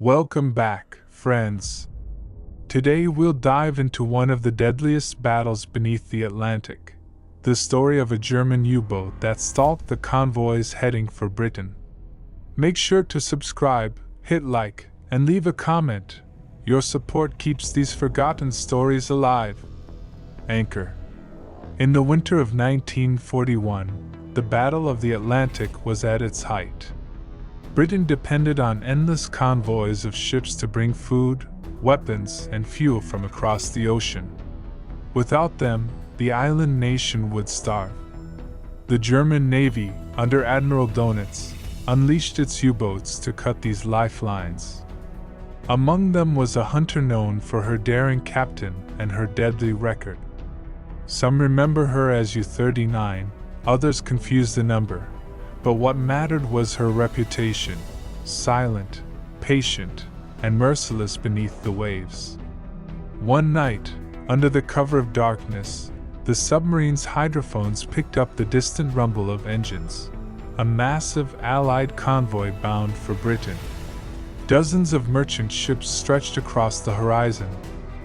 Welcome back, friends. Today we'll dive into one of the deadliest battles beneath the Atlantic, the story of a German U-boat that stalked the convoys heading for Britain. Make sure to subscribe, hit like, and leave a comment. Your support keeps these forgotten stories alive. Anchor. In the winter of 1941, the Battle of the Atlantic was at its height. Britain depended on endless convoys of ships to bring food, weapons, and fuel from across the ocean. Without them, the island nation would starve. The German Navy, under Admiral Donitz, unleashed its U-boats to cut these lifelines. Among them was a hunter known for her daring captain and her deadly record. Some remember her as U-39, others confuse the number, but what mattered was her reputation, silent, patient, and merciless beneath the waves. One night, under the cover of darkness, the submarine's hydrophones picked up the distant rumble of engines, a massive Allied convoy bound for Britain. Dozens of merchant ships stretched across the horizon,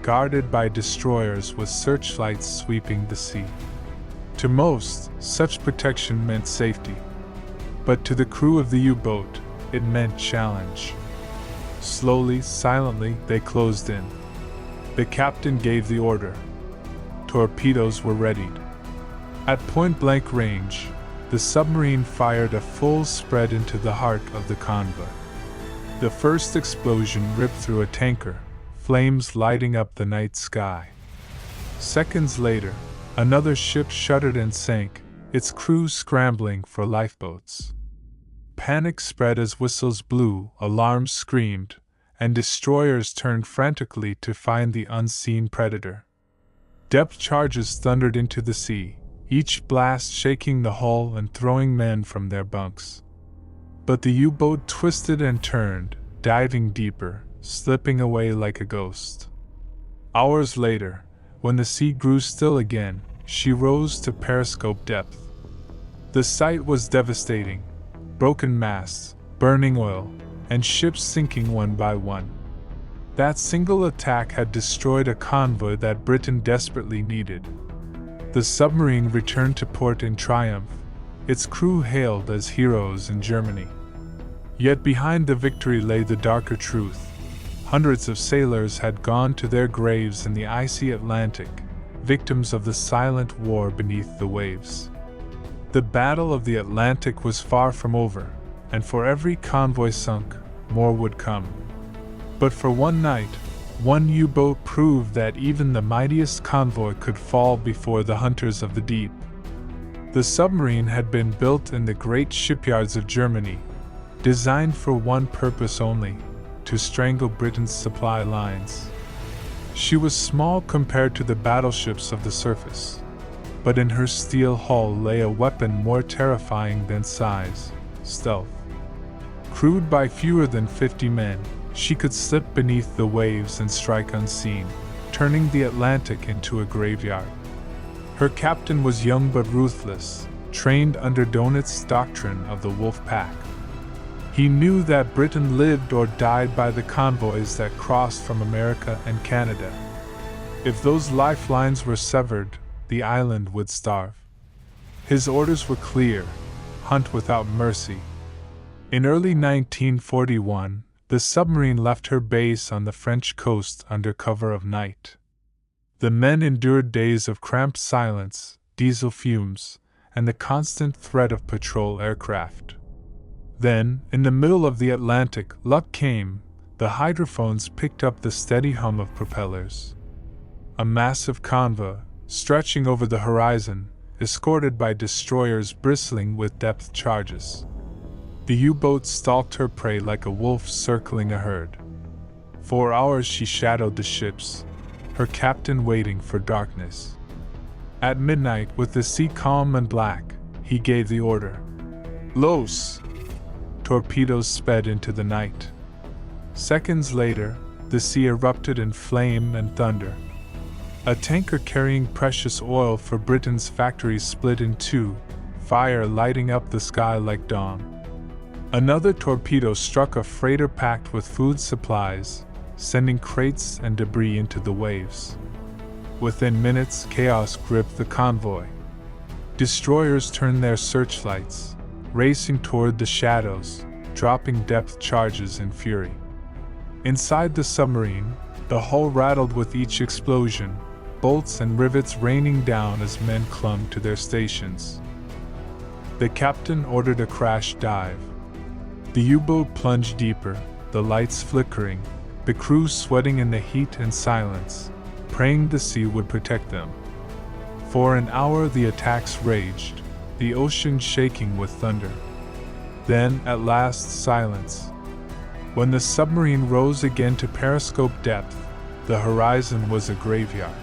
guarded by destroyers with searchlights sweeping the sea. To most, such protection meant safety. But to the crew of the U-boat, it meant challenge. Slowly, silently, they closed in. The captain gave the order. Torpedoes were readied. At point-blank range, the submarine fired a full spread into the heart of the convoy. The first explosion ripped through a tanker, flames lighting up the night sky. Seconds later, another ship shuddered and sank, its crew scrambling for lifeboats. Panic spread as whistles blew, alarms screamed, and destroyers turned frantically to find the unseen predator. Depth charges thundered into the sea, each blast shaking the hull and throwing men from their bunks. But the U-boat twisted and turned, diving deeper, slipping away like a ghost. Hours later, when the sea grew still again, she rose to periscope depth. The sight was devastating: broken masts, burning oil, and ships sinking one by one. That single attack had destroyed a convoy that Britain desperately needed. The submarine returned to port in triumph, its crew hailed as heroes in Germany. Yet behind the victory lay the darker truth. Hundreds of sailors had gone to their graves in the icy Atlantic, victims of the silent war beneath the waves. The Battle of the Atlantic was far from over, and for every convoy sunk, more would come. But for one night, one U-boat proved that even the mightiest convoy could fall before the hunters of the deep. The submarine had been built in the great shipyards of Germany, designed for one purpose only: to strangle Britain's supply lines. She was small compared to the battleships of the surface, but in her steel hull lay a weapon more terrifying than size: stealth. Crewed by fewer than 50 men, she could slip beneath the waves and strike unseen, turning the Atlantic into a graveyard. Her captain was young but ruthless, trained under Donitz's doctrine of the wolf pack. He knew that Britain lived or died by the convoys that crossed from America and Canada. If those lifelines were severed, the island would starve. His orders were clear: hunt without mercy. In early 1941, the submarine left her base on the French coast under cover of night. The men endured days of cramped silence, diesel fumes, and the constant threat of patrol aircraft. Then, in the middle of the Atlantic, luck came. The hydrophones picked up the steady hum of propellers. A massive convoy, stretching over the horizon, escorted by destroyers bristling with depth charges. The U-boat stalked her prey like a wolf circling a herd. For hours she shadowed the ships, her captain waiting for darkness. At midnight, with the sea calm and black, he gave the order. Los! Torpedoes sped into the night. Seconds later, the sea erupted in flame and thunder. A tanker carrying precious oil for Britain's factories split in two, fire lighting up the sky like dawn. Another torpedo struck a freighter packed with food supplies, sending crates and debris into the waves. Within minutes, chaos gripped the convoy. Destroyers turned their searchlights, racing toward the shadows, dropping depth charges in fury. Inside the submarine, the hull rattled with each explosion, bolts and rivets raining down as men clung to their stations. The captain ordered a crash dive. The U-boat plunged deeper, the lights flickering, the crew sweating in the heat and silence, praying the sea would protect them. For an hour the attacks raged, the ocean shaking with thunder. Then, at last, silence. When the submarine rose again to periscope depth, the horizon was a graveyard.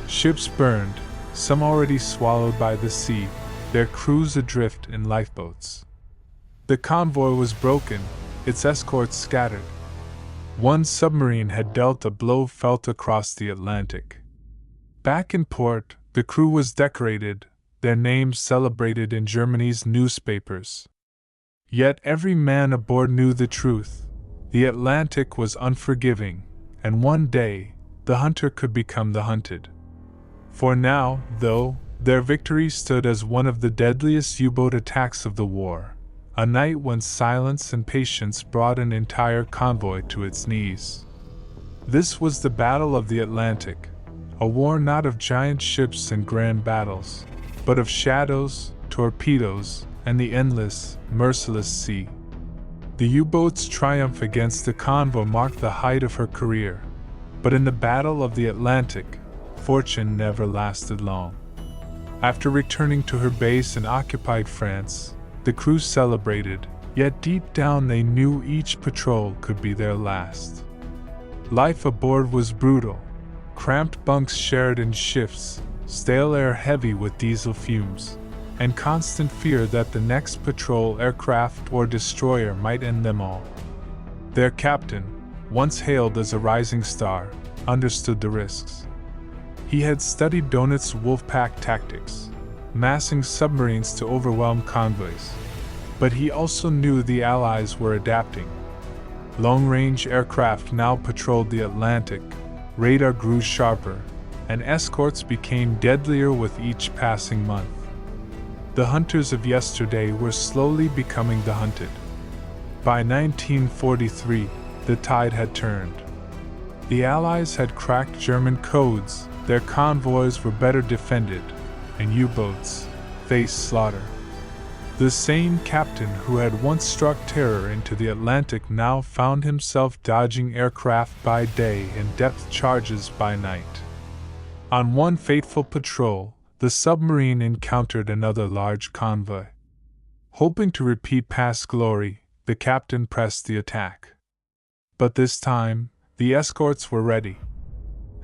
Ships burned, some already swallowed by the sea, their crews adrift in lifeboats. The convoy was broken, its escorts scattered. One submarine had dealt a blow felt across the Atlantic. Back in port, the crew was decorated, their names celebrated in Germany's newspapers. Yet every man aboard knew the truth. The Atlantic was unforgiving, and one day, the hunter could become the hunted. For now, though, their victory stood as one of the deadliest U-boat attacks of the war, a night when silence and patience brought an entire convoy to its knees. This was the Battle of the Atlantic, a war not of giant ships and grand battles, but of shadows, torpedoes, and the endless, merciless sea. The U-boat's triumph against the convoy marked the height of her career, but in the Battle of the Atlantic, fortune never lasted long. After returning to her base in occupied France, the crew celebrated, yet deep down they knew each patrol could be their last. Life aboard was brutal, cramped bunks shared in shifts, stale air heavy with diesel fumes, and constant fear that the next patrol aircraft or destroyer might end them all. Their captain, once hailed as a rising star, understood the risks. He had studied Donit's wolfpack tactics, massing submarines to overwhelm convoys. But he also knew the Allies were adapting. Long-range aircraft now patrolled the Atlantic, radar grew sharper, and escorts became deadlier with each passing month. The hunters of yesterday were slowly becoming the hunted. By 1943, the tide had turned. The Allies had cracked German codes, their convoys were better defended, and U-boats faced slaughter. The same captain who had once struck terror into the Atlantic now found himself dodging aircraft by day and depth charges by night. On one fateful patrol, the submarine encountered another large convoy. Hoping to repeat past glory, the captain pressed the attack. But this time, the escorts were ready.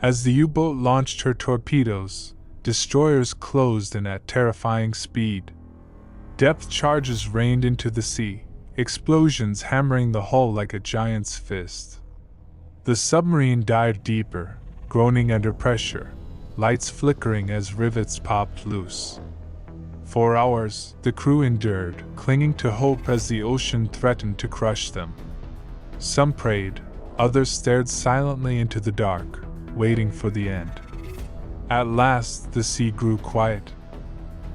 As the U-boat launched her torpedoes, destroyers closed in at terrifying speed. Depth charges rained into the sea, explosions hammering the hull like a giant's fist. The submarine dived deeper, groaning under pressure, lights flickering as rivets popped loose. For hours, the crew endured, clinging to hope as the ocean threatened to crush them. Some prayed, others stared silently into the dark, waiting for the end. At last, the sea grew quiet.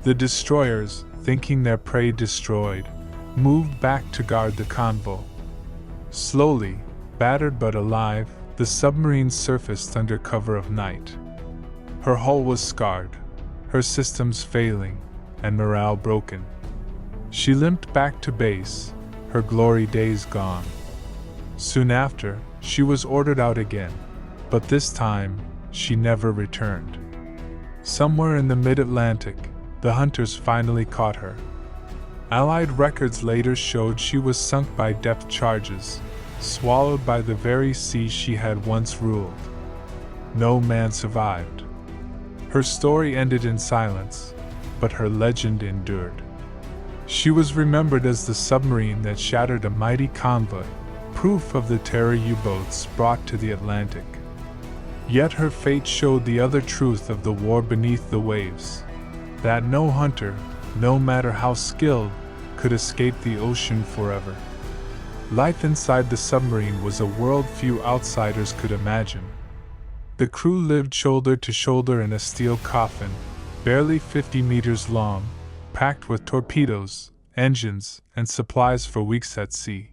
The destroyers, thinking their prey destroyed, moved back to guard the convoy. Slowly, battered but alive, the submarine surfaced under cover of night. Her hull was scarred, her systems failing, and morale broken. She limped back to base, her glory days gone. Soon after, she was ordered out again, but this time, she never returned. Somewhere in the mid-Atlantic, the hunters finally caught her. Allied records later showed she was sunk by depth charges, swallowed by the very sea she had once ruled. No man survived. Her story ended in silence, but her legend endured. She was remembered as the submarine that shattered a mighty convoy, proof of the terror U-boats brought to the Atlantic. Yet her fate showed the other truth of the war beneath the waves, that no hunter, no matter how skilled, could escape the ocean forever. Life inside the submarine was a world few outsiders could imagine. The crew lived shoulder to shoulder in a steel coffin, barely 50 meters long, packed with torpedoes, engines, and supplies for weeks at sea.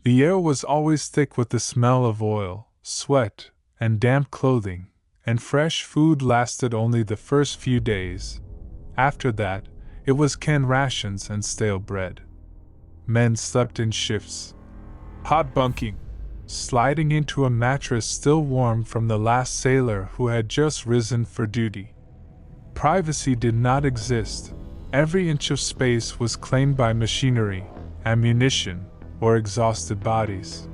The air was always thick with the smell of oil, sweat, and damp clothing, and fresh food lasted only the first few days. After that, it was canned rations and stale bread. Men slept in shifts, hot bunking, sliding into a mattress still warm from the last sailor who had just risen for duty. Privacy did not exist. Every inch of space was claimed by machinery, ammunition, or exhausted bodies.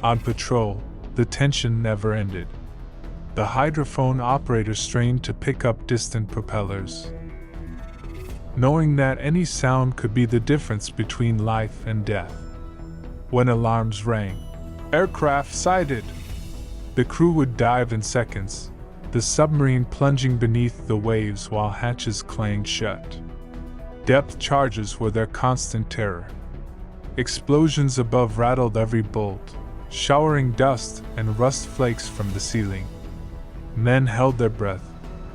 On patrol, the tension never ended. The hydrophone operator strained to pick up distant propellers, knowing that any sound could be the difference between life and death. When alarms rang, "Aircraft sighted!" the crew would dive in seconds, the submarine plunging beneath the waves while hatches clanged shut. Depth charges were their constant terror. Explosions above rattled every bolt, showering dust and rust flakes from the ceiling. Men held their breath,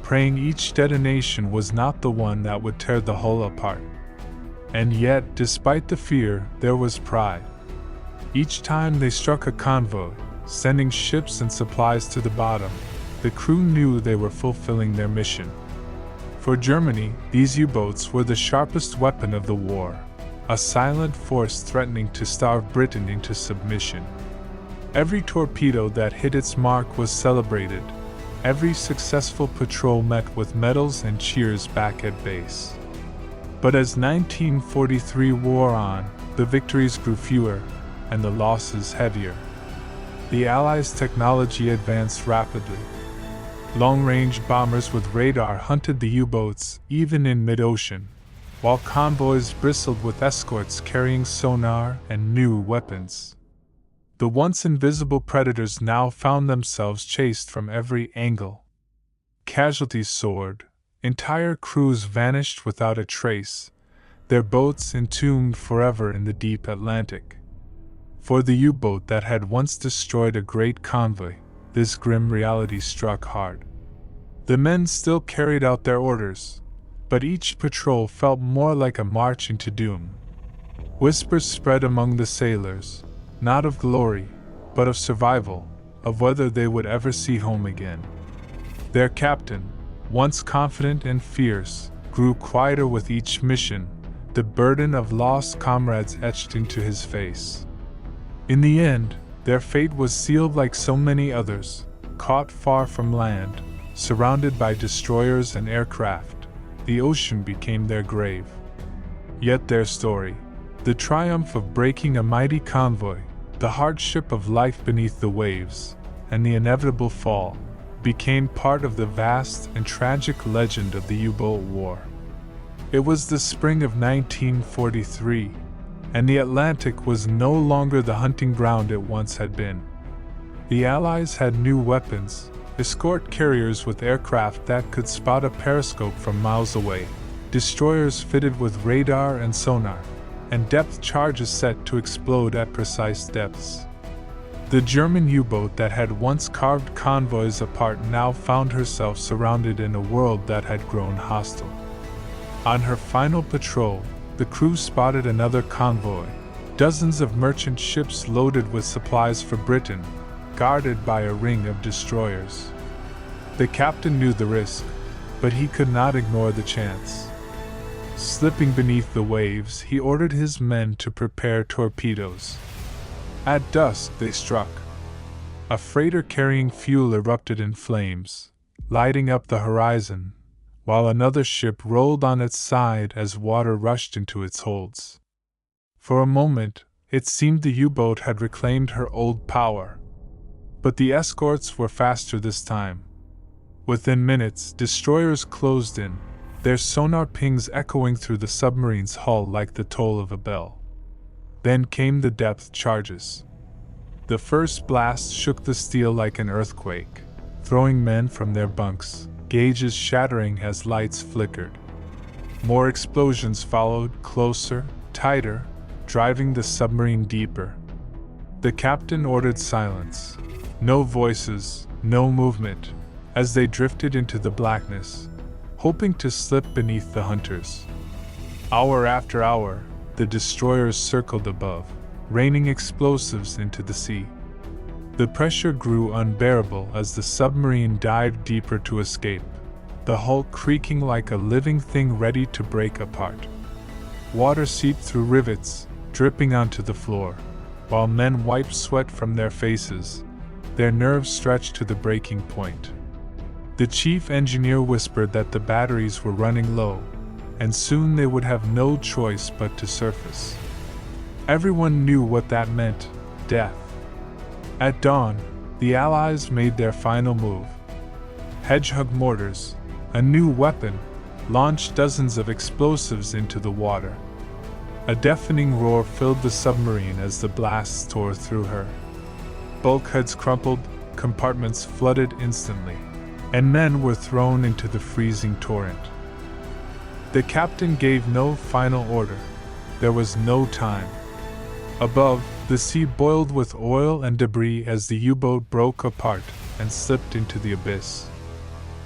praying each detonation was not the one that would tear the hull apart. And yet, despite the fear, there was pride. Each time they struck a convoy, sending ships and supplies to the bottom, the crew knew they were fulfilling their mission. For Germany, these U-boats were the sharpest weapon of the war, a silent force threatening to starve Britain into submission. Every torpedo that hit its mark was celebrated. Every successful patrol met with medals and cheers back at base. But as 1943 wore on, the victories grew fewer, and the losses heavier. The Allies' technology advanced rapidly. Long-range bombers with radar hunted the U-boats even in mid-ocean, while convoys bristled with escorts carrying sonar and new weapons. The once invisible predators now found themselves chased from every angle. Casualties soared, entire crews vanished without a trace, their boats entombed forever in the deep Atlantic. For the U-boat that had once destroyed a great convoy, this grim reality struck hard. The men still carried out their orders, but each patrol felt more like a march into doom. Whispers spread among the sailors, not of glory, but of survival, of whether they would ever see home again. Their captain, once confident and fierce, grew quieter with each mission, the burden of lost comrades etched into his face. In the end, their fate was sealed like so many others, caught far from land, surrounded by destroyers and aircraft. The ocean became their grave. Yet their story, the triumph of breaking a mighty convoy, the hardship of life beneath the waves, and the inevitable fall, became part of the vast and tragic legend of the U-boat war. It was the spring of 1943, and the Atlantic was no longer the hunting ground it once had been. The Allies had new weapons, escort carriers with aircraft that could spot a periscope from miles away, destroyers fitted with radar and sonar, and depth charges set to explode at precise depths. The German U-boat that had once carved convoys apart now found herself surrounded in a world that had grown hostile. On her final patrol, the crew spotted another convoy, dozens of merchant ships loaded with supplies for Britain, guarded by a ring of destroyers. The captain knew the risk, but he could not ignore the chance. Slipping beneath the waves, he ordered his men to prepare torpedoes. At dusk they struck. A freighter carrying fuel erupted in flames, lighting up the horizon, while another ship rolled on its side as water rushed into its holds. For a moment, it seemed the U-boat had reclaimed her old power. But the escorts were faster this time. Within minutes, destroyers closed in, their sonar pings echoing through the submarine's hull like the toll of a bell. Then came the depth charges. The first blast shook the steel like an earthquake, throwing men from their bunks, gauges shattering as lights flickered. More explosions followed, closer, tighter, driving the submarine deeper. The captain ordered silence. No voices, no movement, as they drifted into the blackness, hoping to slip beneath the hunters. Hour after hour, the destroyers circled above, raining explosives into the sea. The pressure grew unbearable as the submarine dived deeper to escape, the hull creaking like a living thing ready to break apart. Water seeped through rivets, dripping onto the floor, while men wiped sweat from their faces, their nerves stretched to the breaking point. The chief engineer whispered that the batteries were running low, and soon they would have no choice but to surface. Everyone knew what that meant: death. At dawn, the Allies made their final move. Hedgehog mortars, a new weapon, launched dozens of explosives into the water. A deafening roar filled the submarine as the blasts tore through her. Bulkheads crumpled, compartments flooded instantly, and men were thrown into the freezing torrent. The captain gave no final order. There was no time. Above, the sea boiled with oil and debris as the U-boat broke apart and slipped into the abyss.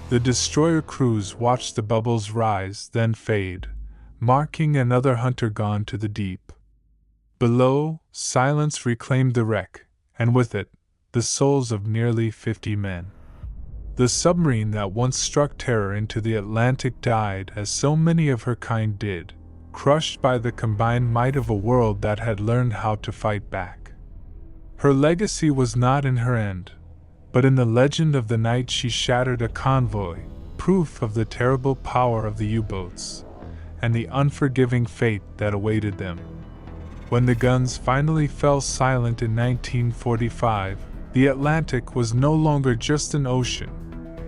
The destroyer crews watched the bubbles rise, then fade, marking another hunter gone to the deep. Below, silence reclaimed the wreck, and with it, the souls of nearly 50 men. The submarine that once struck terror into the Atlantic died as so many of her kind did, crushed by the combined might of a world that had learned how to fight back. Her legacy was not in her end, but in the legend of the night she shattered a convoy, proof of the terrible power of the U-boats, and the unforgiving fate that awaited them. When the guns finally fell silent in 1945, the Atlantic was no longer just an ocean,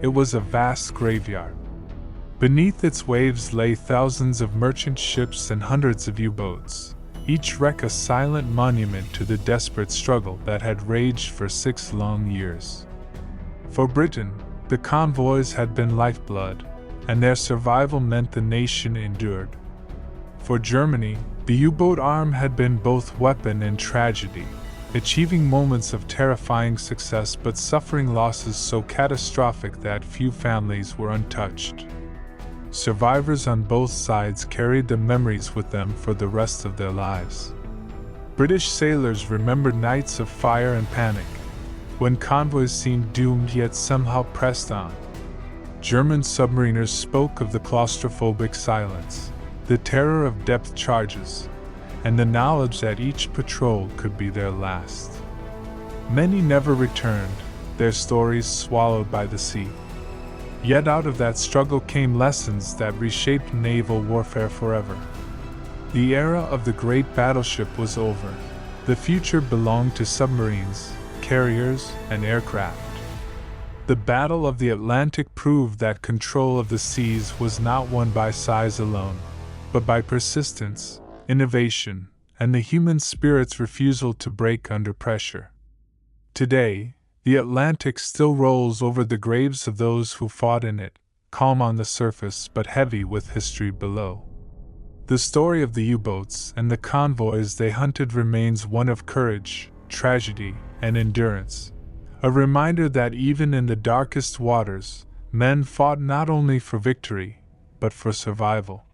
it was a vast graveyard. Beneath its waves lay thousands of merchant ships and hundreds of U-boats, each wreck a silent monument to the desperate struggle that had raged for 6 long years. For Britain, the convoys had been lifeblood, and their survival meant the nation endured. For Germany, the U-boat arm had been both weapon and tragedy, achieving moments of terrifying success but suffering losses so catastrophic that few families were untouched. Survivors on both sides carried the memories with them for the rest of their lives. British sailors remembered nights of fire and panic, when convoys seemed doomed yet somehow pressed on. German submariners spoke of the claustrophobic silence, the terror of depth charges, and the knowledge that each patrol could be their last. Many never returned, their stories swallowed by the sea. Yet out of that struggle came lessons that reshaped naval warfare forever. The era of the great battleship was over. The future belonged to submarines, carriers, and aircraft. The Battle of the Atlantic proved that control of the seas was not won by size alone, but by persistence, innovation, and the human spirit's refusal to break under pressure. Today, the Atlantic still rolls over the graves of those who fought in it, calm on the surface but heavy with history below. The story of the U-boats and the convoys they hunted remains one of courage, tragedy, and endurance, a reminder that even in the darkest waters, men fought not only for victory, but for survival.